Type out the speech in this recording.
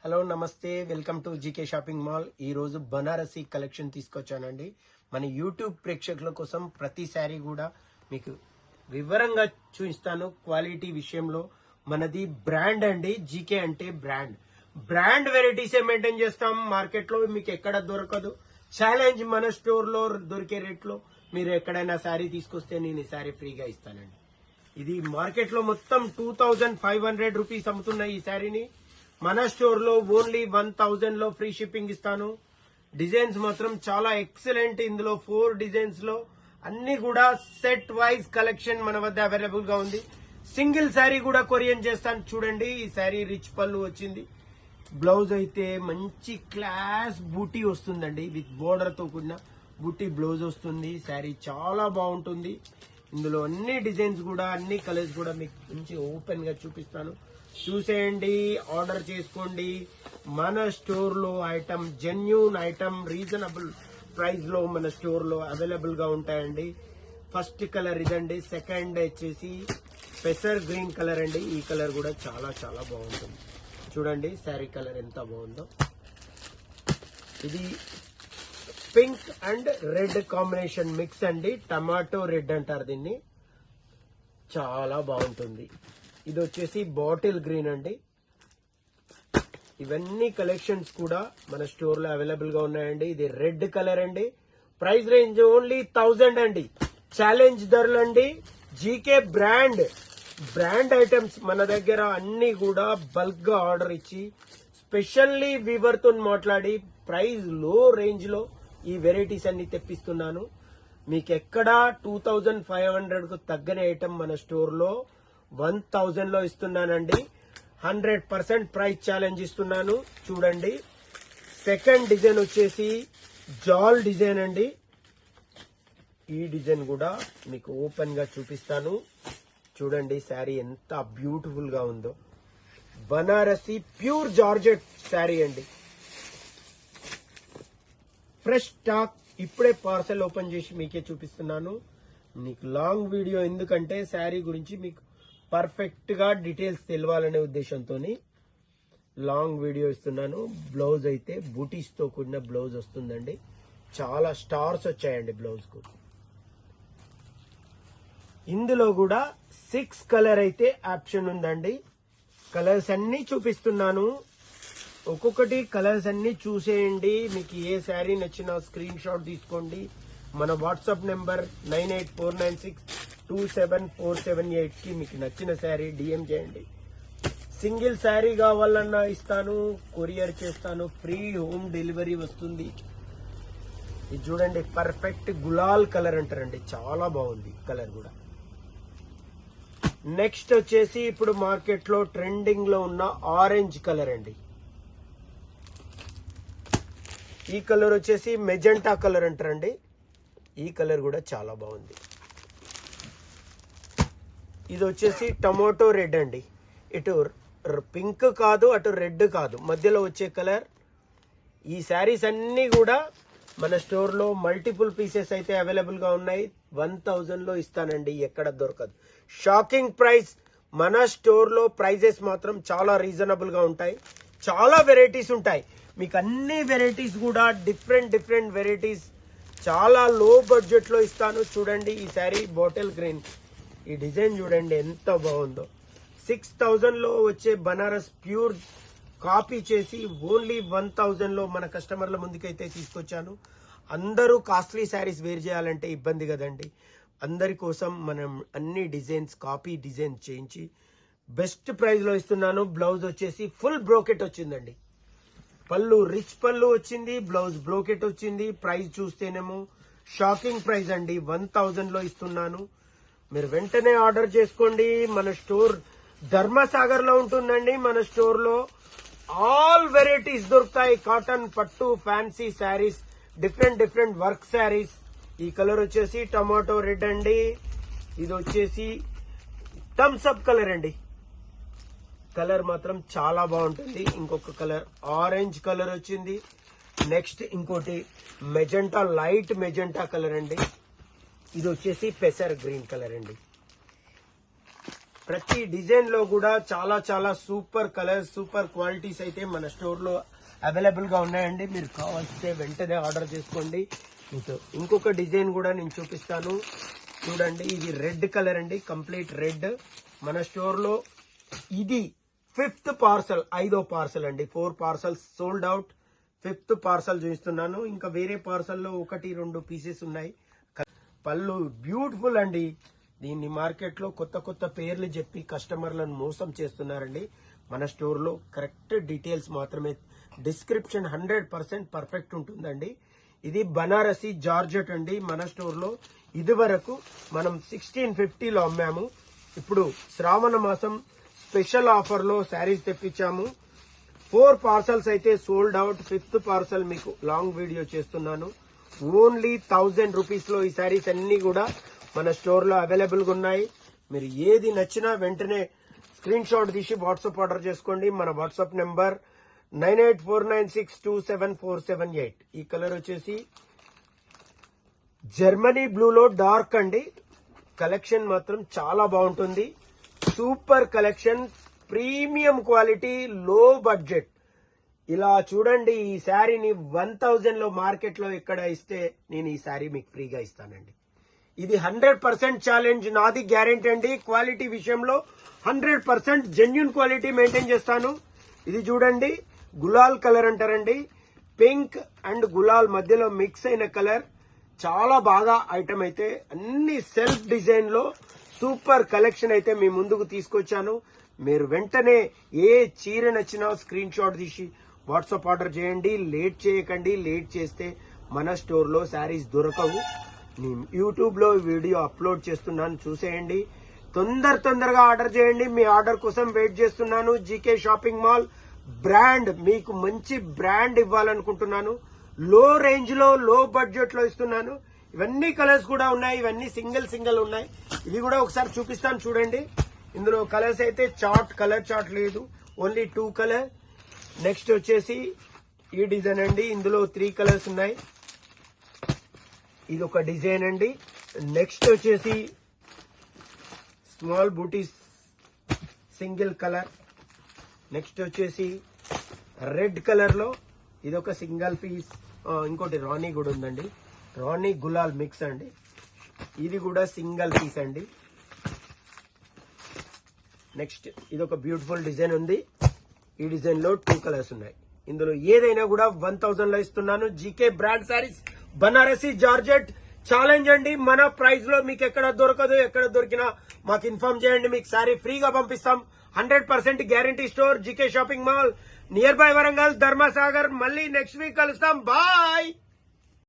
Hello నమస్తే, welcome to GK shopping mall. ఈ రోజు బనారసి కలెక్షన్ తీసుకొచ్చానండి. మన యూట్యూబ్ ప్రేక్షకుల కోసం ప్రతి శారీ కూడా మీకు వివరంగా చూపిస్తాను. క్వాలిటీ విషయంలో మనది బ్రాండ్ అండి. జీకే అంటే బ్రాండ్ వెరైటీసే మెయింటైన్ చేస్తాం. మార్కెట్ లో మీకు ఎక్కడ దొరకదు. ఛాలెంజ్ మన స్టోర్ లో దొరికే రేట్ లో మీరు ఎక్కడైనా శారీ తీసుకొస్తే నేను ఈ శారీ ఫ్రీగా ఇస్తానండి. ఇది మార్కెట్ లో మొత్తం 2500 రూపీస్ అమ్ముతున్న ఈ శారీని మన స్టోర్ లో ఓన్లీ 1000 లో ఫ్రీ షిప్పింగ్ ఇస్తాను. డిజైన్స్ మాత్రం చాలా ఎక్సలెంట్. ఇందులో 4 డిజైన్స్ లో అన్ని కూడా సెట్ వైజ్ కలెక్షన్ మన వద్ద అవైలబుల్ గా ఉంది. సింగిల్ శారీ కూడా కొరియన్ చేస్తాను. చూడండి, ఈ శారీ రిచ్ పళ్ళు వచ్చింది. బ్లౌజ్ అయితే మంచి క్లాస్ బూటీ వస్తుందండి. విత్ బోర్డర్ తో కూడిన బూటీ బ్లౌజ్ వస్తుంది. శారీ చాలా బాగుంటుంది. ఇందులో అన్ని డిజైన్స్ కూడా అన్ని కలర్స్ కూడా మీకు మంచి ఓపెన్ గా చూపిస్తాను. చూసేయండి, ఆర్డర్ చేసుకోండి. మన స్టోర్ లో item genuine item reasonable price లో మన స్టోర్ లో అవైలబుల్ గా ఉంటాయండి. ఫస్ట్ కలర్ ఇదండి. సెకండ్ వచ్చేసి పెసర్ గ్రీన్ కలర్ అండి. ఈ కలర్ కూడా చాలా చాలా బాగుంటుంది. చూడండి శారీ కలర్ ఎంత బాగుందో. ఇది pink and red combination mix అండి. టమాటో రెడ్ అంటారు దీన్ని. చాలా బాగుంటుంది. ఇది వచ్చేసి బాటిల్ గ్రీన్ అండి. ఇవన్నీ కలెక్షన్స్ కూడా మన స్టోర్ లో అవైలబుల్ గా ఉన్నాయండి. ఇది రెడ్ కలర్ అండి. ప్రైస్ రేంజ్ ఓన్లీ 1000 అండి. ఛాలెంజ్ ధరలు అండి. జీకే బ్రాండ్ ఐటమ్స్ మన దగ్గర అన్ని కూడా బల్క్ గా ఆర్డర్ ఇచ్చి స్పెషల్లీ వీవర్ తో మాట్లాడి ప్రైస్ లో రేంజ్ లో ఈ వెరైటీస్ అన్ని తెప్పిస్తున్నాను. మీకు ఎక్కడ 2500 కు తగ్గని ఐటమ్ మన స్టోర్ లో 1000 లో ఇస్తున్నానండి. 100% ప్రైస్ ఛాలెంజ్ ఇస్తున్నాను. చూడండి, సెకండ్ డిజైన్ వచ్చేసి జాల్ డిజైన్ అండి. ఈ డిజైన్ కూడా మీకు ఓపెన్ గా చూపిస్తాను. చూడండి శారీ ఎంత బ్యూటిఫుల్ గా ఉందో. బనారసి ప్యూర్ జార్జెట్ శారీ అండి. ఫ్రెష్ స్టాక్ ఇప్పుడే పార్సల్ ఓపెన్ చేసి మీకే చూపిస్తున్నాను. మీకు లాంగ్ వీడియో ఎందుకంటే శారీ గురించి మీకు పర్ఫెక్ట్ గా డీటెయిల్స్ తెలియాలనే ఉద్దేశంతో లాంగ్ వీడియో ఇస్తున్నాను. బ్లౌజ్ అయితే బూటీస్ తో కూడిన బ్లౌజ్ వస్తుందండి. చాలా స్టార్స్ వచ్చాయండి బ్లౌజ్ కు. ఇందులో కూడా 6 కలర్ అయితే ఆప్షన్ ఉందండి. కలర్స్ అన్ని చూపిస్తున్నాను. ఒక్కొక్కటి కలర్స్ అన్ని చూసేయండి. మీకు ఏ శారీ నచ్చినా స్క్రీన్ షాట్ తీసుకోండి. మన వాట్సాప్ నెంబర్ 9849627478 కి మీకు నచ్చిన శారీ డిఎం చేయండి. సింగిల్ శారీ కావాలన్నా ఇస్తాను, కొరియర్ చేస్తాను. ఫ్రీ హోమ్ డెలివరీ వస్తుంది. ఇది చూడండి, పర్ఫెక్ట్ గులాల్ కలర్ అంటారండి. చాలా బాగుంది కలర్ కూడా. నెక్స్ట్ వచ్చేసి ఇప్పుడు మార్కెట్ లో ట్రెండింగ్ లో ఉన్న ఆరెంజ్ కలర్ అండి. ఈ కలర్ వచ్చేసి మెజెంటా కలర్ అంటారండి. ఈ కలర్ కూడా చాలా బాగుంది. ఇది వచ్చేసి టమాటో రెడ్ అండి. ఇటు పింక్ కాదు, అటు రెడ్ కాదు, మధ్యలో వచ్చే కలర్. ఈ శారీస్ అన్ని కూడా మన స్టోర్ లో మల్టిపుల్ పీసెస్ అయితే అవైలబుల్ గా ఉన్నాయి. 1000 లో ఇస్తానండి. ఎక్కడ దొరకదు. Shocking price. మన స్టోర్ లో ప్రైజెస్ మాత్రం చాలా రీజనబుల్ గా ఉంటాయి. చాలా వెరైటీస్ ఉంటాయి. మీకు అన్ని వెరైటీస్ కూడా డిఫరెంట్ వెరైటీస్ చాలా లో బడ్జెట్ లో ఇస్తాను. చూడండి, ఈ శారీ బాటిల్ గ్రీన్. ఈ డిజైన్ చూడండి ఎంత బాగుందో. 6000 లో వచ్చే బనారస్ ప్యూర్ కాపీ చేసి ఓన్లీ 1000 లో మన కస్టమర్ల ముందుకైతే తీసుకొచ్చాను. అందరూ కాస్ట్లీ శారీస్ వేర్ చేయాలంటే ఇబ్బంది కదండి. అందరి కోసం మనం అన్ని డిజైన్స్ కాపీ డిజైన్ చేయించి బెస్ట్ ప్రైస్ లో ఇస్తున్నాను. బ్లౌజ్ వచ్చేసి ఫుల్ బ్రోకెట్ వచ్చిందండి. పళ్ళు రిచ్ పళ్ళు వచ్చింది. బ్లౌజ్ బ్రోకెట్ వచ్చింది. ప్రైస్ చూస్తేనేమో షాకింగ్ ప్రైస్ అండి. 1000 లో ఇస్తున్నాను. మీరు వెంటనే ఆర్డర్ చేసుకోండి. మన స్టోర్ ధర్మసాగర్ లో ఉంటుందండి. మన స్టోర్ లో ఆల్ వెరైటీస్ దొరుకుతాయి. కాటన్, పట్టు, fancy saris, different work saris. ఈ కలర్ వచ్చేసి టమాటో రెడ్ అండి. ఇది వచ్చేసి థమ్స్ అప్ కలర్ అండి. కలర్ మాత్రం చాలా బాగుంటుంది. ఇంకొక కలర్ ఆరెంజ్ కలర్ వచ్చింది. నెక్స్ట్ ఇంకోటి మెజెంటా, లైట్ మెజెంటా కలర్ అండి. ఇది వచ్చేసి పెసర్ గ్రీన్ కలర్ అండి. ప్రతి డిజైన్ లో కూడా చాలా చాలా సూపర్ కలర్స్, సూపర్ క్వాలిటీస్ అయితే మన స్టోర్ లో అవైలబుల్ గా ఉన్నాయండి. మీరు కావాల్సితే వెంటనే ఆర్డర్ చేసుకోండి. ఇంకొక డిజైన్ కూడా నేను చూపిస్తాను చూడండి. ఇది రెడ్ కలర్ అండి, కంప్లీట్ రెడ్. మన స్టోర్ లో ఇది 5th పార్సల్, 5వ పార్సల్ అండి. 4 parcels sold out. 5th parcel చూపిస్తున్నాను. ఇంకా వేరే పార్సల్లో 1-2 పీసెస్ ఉన్నాయి. పళ్ళు బ్యూటిఫుల్ అండి. దీన్ని మార్కెట్ లో కొత్త కొత్త పేర్లు చెప్పి కస్టమర్లను మోసం చేస్తున్నారండి. మన స్టోర్ లో కరెక్ట్ డీటెయిల్స్ మాత్రమే, డిస్క్రిప్షన్ 100% పర్ఫెక్ట్ ఉంటుందండి. ఇది బనారసి జార్జెట్ అండి. మన స్టోర్ లో ఇది వరకు మనం 1650లో అమ్మాము. ఇప్పుడు శ్రావణ మాసం స్పెషల్ ఆఫర్ లో శారీస్ తెప్పించాము. 4 పార్సల్స్ అయితే సోల్డ్ అవుట్. 5th పార్సల్ మీకు లాంగ్ వీడియో చేస్తున్నాను. ఓన్లీ 1000 రూపీస్ లో ఈ శారీస్ అన్ని కూడా మన స్టోర్ లో అవైలబుల్ గా ఉన్నాయి. మీరు ఏది నచ్చినా వెంటనే స్క్రీన్ షాట్ తీసి వాట్సాప్ ఆర్డర్ చేసుకోండి. మన వాట్సాప్ నెంబర్ 9849627478. ఈ కలర్ వచ్చేసి జర్మనీ బ్లూలో డార్క్ అండి. కలెక్షన్ మాత్రం చాలా బాగుంటుంది. సూపర్ కలెక్షన్, ప్రీమియం క్వాలిటీ, లో బడ్జెట్. ఇలా చూడండి, ఈ శారీని 1000 లో మార్కెట్ లో ఎక్కడ ఇస్తే నేను ఈ శారీ మీకు ఫ్రీగా ఇస్తానండి. ఇది 100% ఛాలెంజ్, నాది గ్యారెంటీ అండి. క్వాలిటీ విషయంలో 100% జెన్యూన్ క్వాలిటీ మెయింటైన్ చేస్తాను. ఇది చూడండి, గులాల్ కలర్ అంటారండి. పింక్ అండ్ గులాల్ మధ్యలో మిక్స్ అయిన కలర్. చాలా బాగా ఐటమ్ అయితే అన్ని సెల్ఫ్ డిజైన్ లో సూపర్ కలెక్షన్ అయితే మీ ముందుకు తీసుకొచ్చాను. మీరు వెంటనే ఏ చీర నచ్చినా స్క్రీన్ షాట్ తీసి వాట్సాప్ ఆర్డర్ చేయండి. లేట్ చేయకండి. లేట్ చేస్తే మన స్టోర్ లో శారీస్ దొరకవు. నేను యూట్యూబ్ లో వీడియో అప్లోడ్ చేస్తున్నాను, చూసేయండి. తొందరగా ఆర్డర్ చేయండి. మీ ఆర్డర్ కోసం వెయిట్ చేస్తున్నాను. జీకే షాపింగ్ మాల్ బ్రాండ్, మీకు మంచి బ్రాండ్ ఇవ్వాలనుకుంటున్నాను. లో రేంజ్ లో, లో బడ్జెట్ లో ఇస్తున్నాను. ఇవన్నీ కలర్స్ కూడా ఉన్నాయి. ఇవన్నీ సింగిల్ ఉన్నాయి. ఇది కూడా ఒకసారి చూపిస్తాను చూడండి. ఇందులో కలర్స్ అయితే కలర్ చార్ట్ లేదు, ఓన్లీ 2 కలర్. నెక్స్ట్ వచ్చేసి ఈ డిజైన్ అండి. ఇందులో 3 కలర్స్ ఉన్నాయి. ఇది ఒక డిజైన్ అండి. నెక్స్ట్ వచ్చేసి స్మాల్ బూటీస్ సింగిల్ కలర్. నెక్స్ట్ వచ్చేసి రెడ్ కలర్ లో ఇది ఒక సింగిల్ పీస్. ఇంకోటి రాణి కూడా ఉందండి. రాణి గులాల్ మిక్స్ అండి. ఇది కూడా సింగిల్ పీస్ అండి. నెక్స్ట్ ఇది ఒక బ్యూటిఫుల్ డిజైన్ ఉంది. ఈ డిజైన్ లో 2 కలర్స్ ఉన్నాయి. ఇందులో ఏదైనా కూడా 1000 లో ఇస్తున్నాను. GK brand saris, Banarasi georgette challenge అండి. మన ప్రైస్ లో మీకు ఎక్కడ దొరకదు. ఎక్కడ దొరికినా మాకు ఇన్ఫార్మ్ చేయండి, మీకు శారీ ఫ్రీగా పంపిస్తాం. 100% guarantee store, GK shopping mall, near by Warangal, Dharmasagar. మళ్ళీ నెక్స్ట్ వీక్ కలుస్తాం. బాయ్.